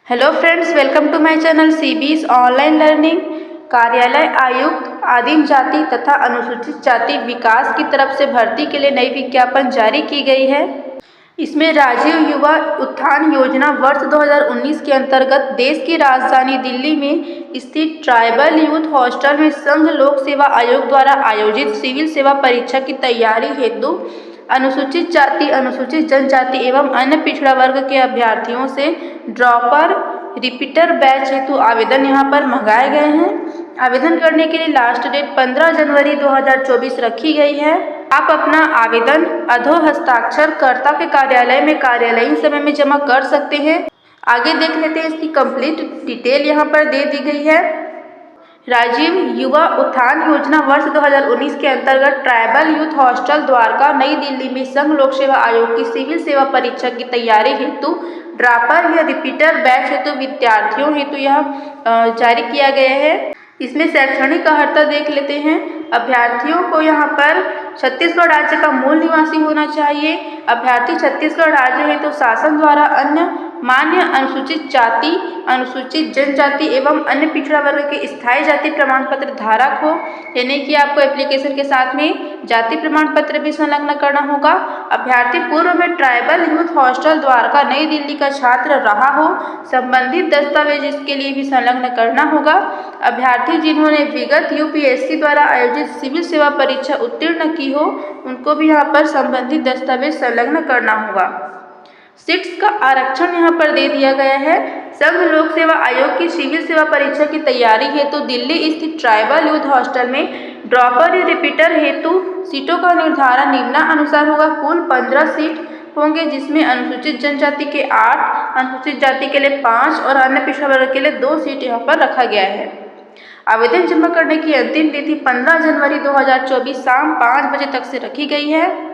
Hello friends, welcome to my channel CBS online learning. कार्यालय आयुक्त आदिम जाति तथा अनुसूचित जाति विकास की तरफ से भर्ती के लिए नई विज्ञापन जारी की गई है। इसमें राजीव युवा उत्थान योजना वर्ष 2019 के अंतर्गत देश की राजधानी दिल्ली में स्थित ट्राइबल यूथ हॉस्टल में संघ लोक सेवा आयोग द्वारा आयोजित सिविल सेवा परीक्षा की तैयारी हेतु अनुसूचित जाति, अनुसूचित जनजाति एवं अन्य पिछड़ा वर्ग के अभ्यर्थियों से ड्रॉपर रिपीटर बैच हेतु आवेदन यहाँ पर मंगाए गए हैं। आवेदन करने के लिए लास्ट डेट 15 जनवरी 2024 रखी गई है। आप अपना आवेदन अधो हस्ताक्षरकर्ता के कार्यालय में कार्यालयीन समय में जमा कर सकते हैं। आगे देख लेते हैं, इसकी कंप्लीट डिटेल यहाँ पर दे दी गई है। राजीव युवा उत्थान योजना वर्ष 2019 के अंतर्गत ट्राइबल यूथ हॉस्टल द्वारका नई दिल्ली में संघ लोक सेवा आयोग की सिविल सेवा परीक्षा की तैयारी हेतु ड्रॉपर या रिपीटर बैच हेतु विद्यार्थियों हेतु यह जारी किया गया है। इसमें शैक्षणिक अर्हता देख लेते हैं। अभ्यर्थियों को यहाँ पर छत्तीसगढ़ राज्य का मूल निवासी होना चाहिए। अभ्यर्थी छत्तीसगढ़ राज्य है तो शासन द्वारा अन्य मान्य अनुसूचित जाति, अनुसूचित जनजाति एवं अन्य पिछड़ा वर्ग के स्थायी जाति प्रमाण पत्र धारक हो, यानी कि आपको एप्लीकेशन के साथ में जाति प्रमाण पत्र भी संलग्न करना होगा। अभ्यर्थी पूर्व में ट्राइबल यूथ हॉस्टल द्वारका नई दिल्ली का छात्र रहा हो, संबंधित दस्तावेज इसके लिए भी संलग्न करना होगा। अभ्यर्थी जिन्होंने विगत यूपीएससी द्वारा आयोजित सिविल सेवा परीक्षा उत्तीर्ण की हो, उनको भी यहाँ पर संबंधित दस्तावेज संलग्न करना होगा। सीट्स का आरक्षण यहाँ पर दे दिया गया है। संघ लोक सेवा आयोग की सिविल सेवा परीक्षा की तैयारी हेतु दिल्ली स्थित ट्राइबल यूथ हॉस्टल में ड्रॉपर या रिपीटर हेतु सीटों का निर्धारण निम्नानुसार होगा। कुल 15 सीट होंगे, जिसमें अनुसूचित जनजाति के 8, अनुसूचित जाति के लिए 5 और अन्य पिछड़ा वर्ग के लिए 2 सीट यहाँ पर रखा गया है। आवेदन जमा करने की अंतिम तिथि 15 जनवरी 2024 शाम 5 बजे तक से रखी गई है।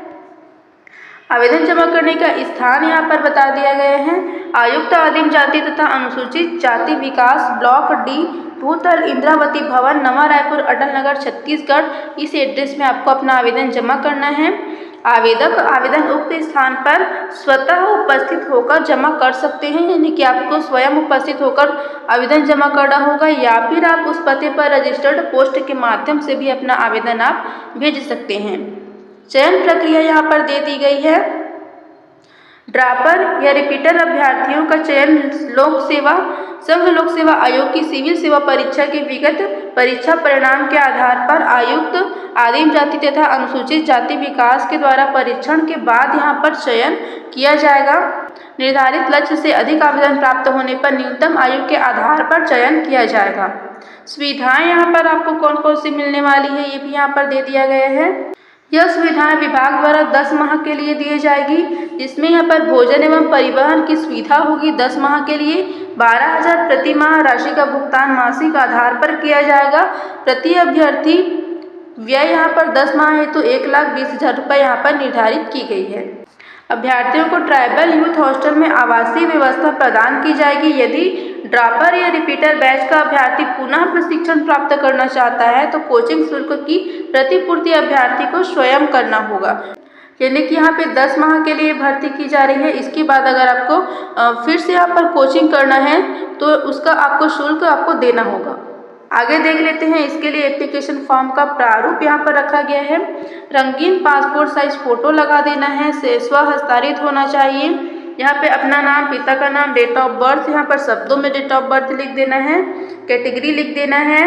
आवेदन जमा करने का स्थान यहाँ पर बता दिया गया है। आयुक्त आदिम जाति तथा अनुसूचित जाति विकास, ब्लॉक डी, भूतल इंद्रावती भवन, नवा रायपुर, अटल नगर, छत्तीसगढ़। इस एड्रेस में आपको अपना आवेदन जमा करना है। आवेदक आवेदन उक्त स्थान पर स्वतः उपस्थित होकर जमा कर सकते हैं, यानी कि आपको स्वयं उपस्थित होकर आवेदन जमा करना होगा, या फिर आप उस पते पर रजिस्टर्ड पोस्ट के माध्यम से भी अपना आवेदन आप भेज सकते हैं। चयन प्रक्रिया यहाँ पर दे दी गई है। ड्रॉपर या रिपीटर अभ्यर्थियों का चयन संघ लोक सेवा आयोग की सिविल सेवा परीक्षा के विगत परीक्षा परिणाम के आधार पर आयुक्त आदिम जाति तथा अनुसूचित जाति विकास के द्वारा परीक्षण के बाद यहाँ पर चयन किया जाएगा। निर्धारित लक्ष्य से अधिक आवेदन प्राप्त होने पर न्यूनतम आयु के आधार पर चयन किया जाएगा। सुविधाएं यहाँ पर आपको कौन कौन सी मिलने वाली है, ये भी यहाँ पर दे दिया गया है। यह सुविधाएं विभाग द्वारा 10 माह के लिए दी जाएगी, जिसमें यहाँ पर भोजन एवं परिवहन की सुविधा होगी 10 माह के लिए। 12,000 प्रति माह राशि का भुगतान मासिक आधार पर किया जाएगा। प्रति अभ्यर्थी व्यय यहाँ पर 10 माह है तो 1,20,000 रुपये यहाँ पर निर्धारित की गई है। अभ्यर्थियों को ट्राइबल यूथ हॉस्टल में आवासीय व्यवस्था प्रदान की जाएगी। यदि ड्रॉपर या रिपीटर बैच का अभ्यर्थी पुनः प्रशिक्षण प्राप्त करना चाहता है तो कोचिंग शुल्क की प्रतिपूर्ति अभ्यर्थी को स्वयं करना होगा, यानी कि यहाँ पे 10 माह के लिए भर्ती की जा रही है। इसके बाद अगर आपको फिर से यहाँ पर कोचिंग करना है तो उसका आपको शुल्क आपको देना होगा। आगे देख लेते हैं, इसके लिए एप्लीकेशन फॉर्म का प्रारूप यहाँ पर रखा गया है। रंगीन पासपोर्ट साइज फोटो लगा देना है, स्व हस्ताक्षरित होना चाहिए। यहाँ पे अपना नाम, पिता का नाम, डेट ऑफ बर्थ, यहाँ पर शब्दों में डेट ऑफ बर्थ लिख देना है, कैटेगरी लिख देना है,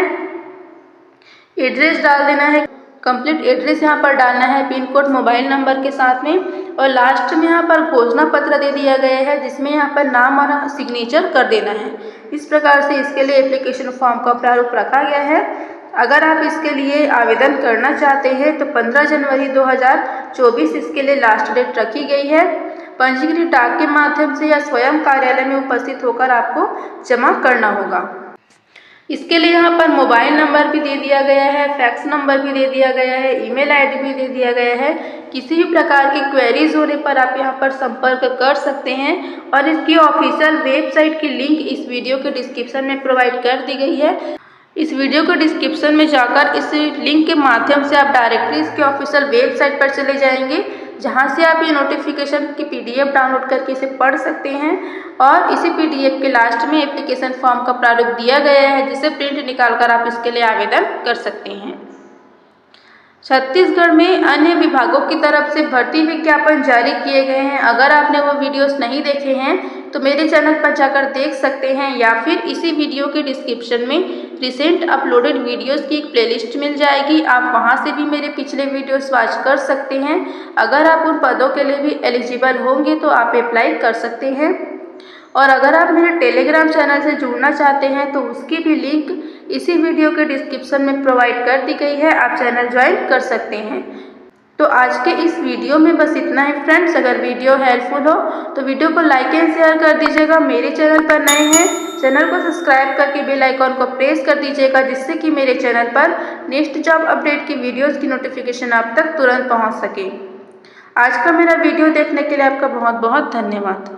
एड्रेस डाल देना है, कंप्लीट एड्रेस यहाँ पर डालना है, पिन कोड, मोबाइल नंबर के साथ में, और लास्ट में यहाँ पर घोषणा पत्र दे दिया गया है जिसमें यहाँ पर नाम और सिग्नेचर कर देना है। इस प्रकार से इसके लिए एप्लीकेशन फॉर्म का प्रारूप रखा गया है। अगर आप इसके लिए आवेदन करना चाहते हैं तो 15 जनवरी 2024 इसके लिए लास्ट डेट रखी गई है। पंजीकृत डाक के माध्यम से या स्वयं कार्यालय में उपस्थित होकर आपको जमा करना होगा। इसके लिए यहाँ पर मोबाइल नंबर भी दे दिया गया है, फैक्स नंबर भी दे दिया गया है, ईमेल आईडी भी दे दिया गया है। किसी भी प्रकार की क्वेरीज होने पर आप यहाँ पर संपर्क कर सकते हैं, और इसकी ऑफिशियल वेबसाइट की लिंक इस वीडियो के डिस्क्रिप्शन में प्रोवाइड कर दी गई है। इस वीडियो के डिस्क्रिप्शन में जाकर इस लिंक के माध्यम से आप डायरेक्टली इसके ऑफिशियल वेबसाइट पर चले जाएंगे, जहां से आप ये नोटिफिकेशन की PDF डाउनलोड करके इसे पढ़ सकते हैं। और इसी PDF के लास्ट में एप्लीकेशन फॉर्म का प्रारूप दिया गया है, जिसे प्रिंट निकाल कर आप इसके लिए आवेदन कर सकते हैं। छत्तीसगढ़ में अन्य विभागों की तरफ से भर्ती विज्ञापन जारी किए गए हैं। अगर आपने वो वीडियोस नहीं देखे हैं तो मेरे चैनल पर जाकर देख सकते हैं, या फिर इसी वीडियो के डिस्क्रिप्शन में रिसेंट अपलोडेड वीडियोस की एक प्लेलिस्ट मिल जाएगी। आप वहां से भी मेरे पिछले वीडियोस वॉच कर सकते हैं। अगर आप उन पदों के लिए भी एलिजिबल होंगे तो आप अप्लाई कर सकते हैं। और अगर आप मेरे टेलीग्राम चैनल से जुड़ना चाहते हैं तो उसकी भी लिंक इसी वीडियो के डिस्क्रिप्शन में प्रोवाइड कर दी गई है, आप चैनल ज्वाइन कर सकते हैं। तो आज के इस वीडियो में बस इतना ही फ्रेंड्स। अगर वीडियो हेल्पफुल हो तो वीडियो को लाइक एंड शेयर कर दीजिएगा। मेरे चैनल पर नए हैं, चैनल को सब्सक्राइब करके बेल आइकॉन को प्रेस कर दीजिएगा, जिससे कि मेरे चैनल पर नेक्स्ट जॉब अपडेट की वीडियोज़ की नोटिफिकेशन आप तक तुरंत पहुँच सके। आज का मेरा वीडियो देखने के लिए आपका बहुत बहुत धन्यवाद।